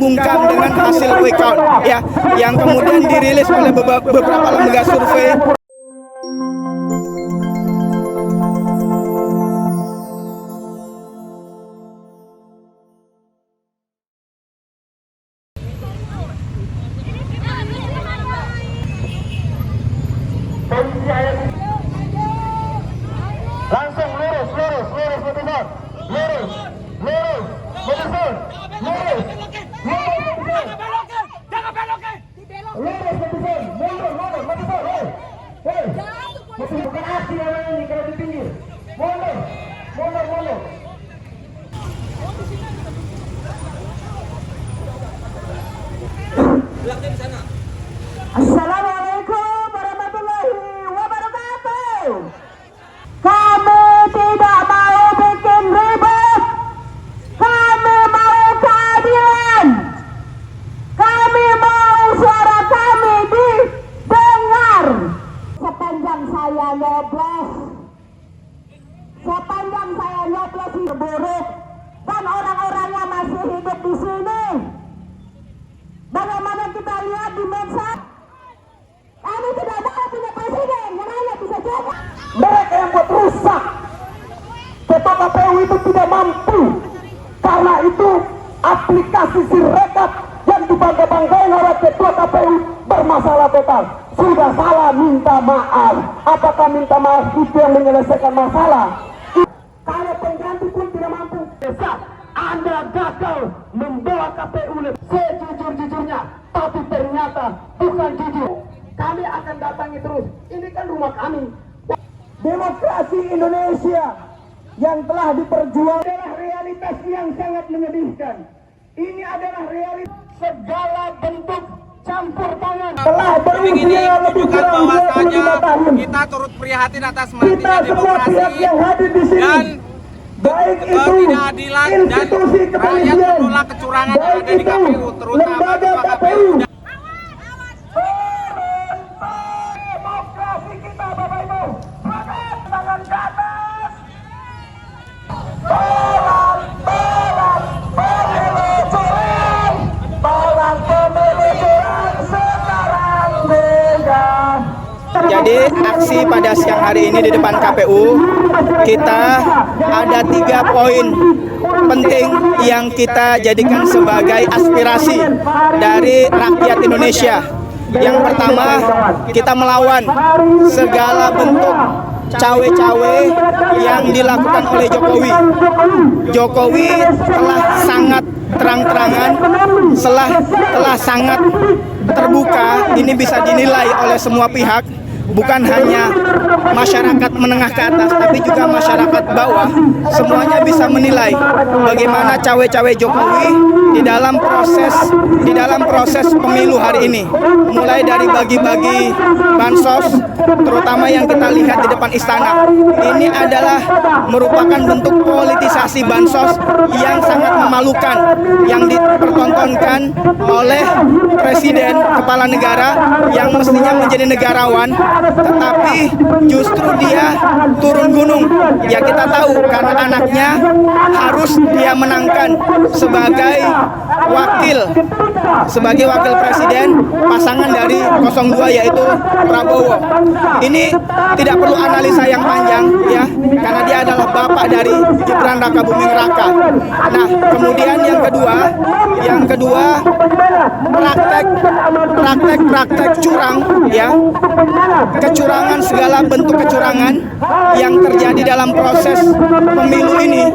membungkam dengan hasil quick count ya, yang kemudian dirilis oleh beberapa lembaga survei. Langsung lurus putusan, lurus, putusan, lurus, jangan belokin, lurus putusan, mundur, putusan, hei, bukan aksi namanya ini kalau di pinggir, mundur. Belakang di sana. Assalamualaikum warahmatullahi wabarakatuh. Kami tidak mau bikin ribut. Kami mau keadilan. Kami mau suara kami didengar. Sepanjang saya nyoblos itu buruk dan orang-orangnya masih hidup di sini. Bagaimana kita lihat di medsos? Kami tidak mau punya presiden yang hanya bisa jaga. Mereka yang buat rusak. Ketua KPU itu tidak mampu. Karena itu aplikasi Sirekap yang dibangga-banggain oleh Ketua KPU bermasalah total. Sudah salah, minta maaf. Apakah minta maaf itu yang menyelesaikan masalah? Kalau pengganti pun tidak mampu. Anda gagal membawa KPU sejujur-jujurnya, tapi ternyata bukan jujur. Kami akan datangi terus. Ini kan rumah kami. Demokrasi Indonesia yang telah diperjuangkan adalah realitas yang sangat menyedihkan. Ini adalah realitas segala bentuk campur tangan. Telah berusia lebih kurang 25 tahun. Kita turut prihatin atas matinya demokrasi yang hadir di sini. Dan baik itu ketidakadilan dan rakyat menolak kecurangan yang ada di KPU, terutama di KPU. Demokrasi kita, Bapak Ibu, tangan ke atas. Tolong pemilu curang sekarang juga. Jadi aksi pada siang hari ini di depan KPU, kita ada 3 poin penting yang kita jadikan sebagai aspirasi dari rakyat Indonesia. Yang pertama, kita melawan segala bentuk cawe-cawe yang dilakukan oleh Jokowi. Jokowi telah sangat terang-terangan, telah sangat terbuka, ini bisa dinilai oleh semua pihak, bukan hanya masyarakat menengah ke atas, tapi juga masyarakat bawah. Semuanya bisa menilai bagaimana cawe-cawe Jokowi di dalam proses pemilu hari ini. Mulai dari bagi-bagi bansos, terutama yang kita lihat di depan istana. Ini adalah merupakan bentuk politisasi bansos yang sangat memalukan, yang dipertontonkan oleh Presiden Kepala Negara yang mestinya menjadi negarawan, tetapi justru dia turun gunung. Ya kita tahu karena anaknya harus dia menangkan sebagai wakil presiden pasangan dari 02 yaitu Prabowo. Ini tidak perlu analisa yang panjang ya, karena dia adalah bapak dari Gibran Raka Buming Raka. Nah, kemudian yang kedua praktek curang ya. Kecurangan, segala bentuk kecurangan yang terjadi dalam proses pemilu ini,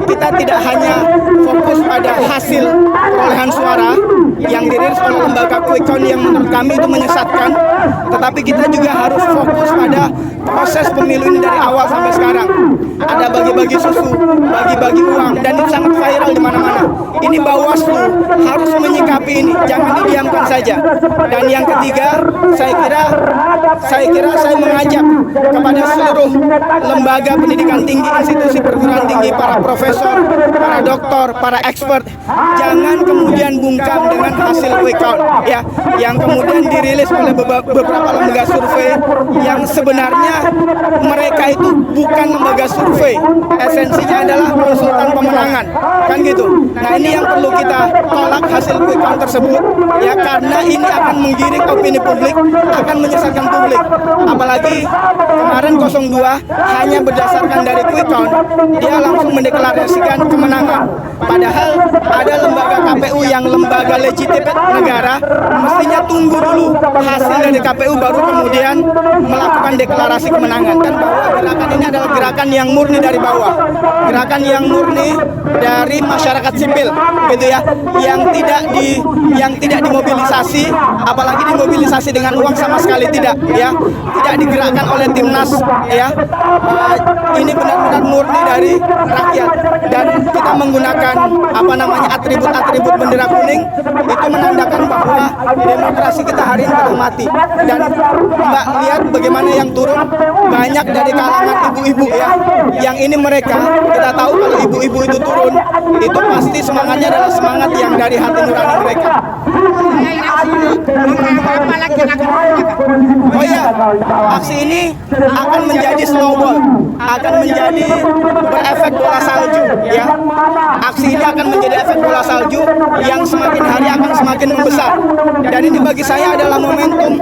kita tidak hanya fokus pada hasil perolehan suara yang dirilis oleh lembaga quick count yang menurut kami itu menyesatkan, tetapi kita juga harus fokus pada proses pemilu ini dari awal sampai sekarang. Ada bagi-bagi susu, bagi-bagi uang, dan itu sangat viral di mana-mana. Ini Bawaslu harus menyikapi ini, jangan didiamkan saja. Dan yang ketiga, saya mengajak kepada seluruh lembaga pendidikan tinggi, institusi perguruan tinggi, para profesor, para doktor, para expert, jangan kemudian bungkam dengan hasil quick count ya, yang kemudian dirilis oleh beberapa lembaga survei yang sebenarnya mereka itu bukan lembaga survei, esensinya adalah konsultan pemenangan, kan gitu. Nah, ini ini yang perlu kita tolak hasil quick count tersebut ya, karena ini akan menggiring opini publik, akan menyesatkan publik. Apalagi kemarin 02 hanya berdasarkan dari quick count dia langsung mendeklarasikan kemenangan. Padahal ada lembaga KPU yang lembaga legitimate negara, mestinya tunggu dulu hasil dari KPU baru kemudian melakukan deklarasi kemenangan. Dan bahwa gerakan ini adalah gerakan yang murni dari bawah, gerakan yang murni dari masyarakat sipil, gitu ya, yang tidak dimobilisasi, apalagi dimobilisasi dengan uang sama sekali tidak, ya, tidak digerakkan oleh timnas, ya. Ini benar-benar murni dari rakyat, dan kita menggunakan atribut-atribut bendera kuning itu menandakan bahwa demokrasi kita hari ini telah mati. Dan Mbak lihat bagaimana yang turun banyak dari kalangan ibu-ibu, ya, yang ini mereka, kita tahu kalau ibu-ibu itu turun itu pasti semangatnya adalah semangat yang dari hati nurani mereka. Oh iya, aksi ini akan menjadi snowball, akan menjadi berefek bola salju, ya. Aksi ini akan menjadi efek bola salju yang semakin hari akan semakin membesar. Dan ini bagi saya adalah momentum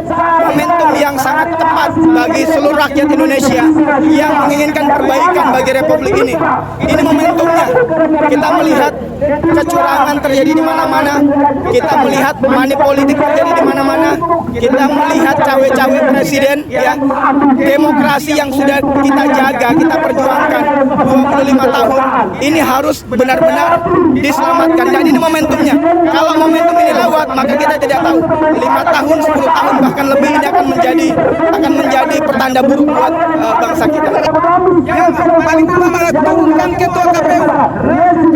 yang sangat tepat bagi seluruh rakyat Indonesia yang menginginkan perbaikan bagi Republik ini. Ini momentumnya. Kita melihat kecurangan terjadi di mana-mana, kita melihat money politik terjadi di mana-mana, kita melihat cawe-cawe presiden, ya, demokrasi yang sudah kita jaga, kita perjuangkan 25 tahun, ini harus benar-benar diselamatkan. Dan ini momentumnya. Kalau momentum ini lewat, maka kita tidak tahu 5 tahun, 10 tahun, bahkan lebih ini akan menjadi pertanda buruk buat bangsa kita. Yang paling utama adalah turunkan ketua KPU,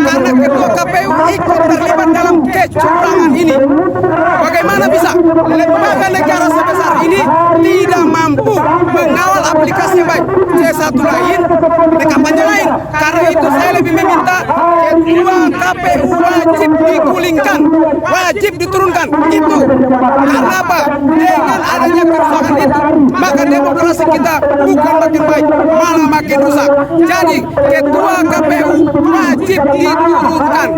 karena ketua KPU ikut terlibat dalam kecurangan ini. Bagaimana bisa lembaga negara sebesar ini tidak mampu mengawal aplikasi baik C1 lain, kampanye lain? Karena itu saya lebih meminta ketua KPU wajib digulingkan, wajib diturunkan. Itu karena apa? Dengan adanya kerusakan itu, maka demokrasi kita bukan makin baik, malah makin rusak. Jadi ketua KPU wajib diturunkan.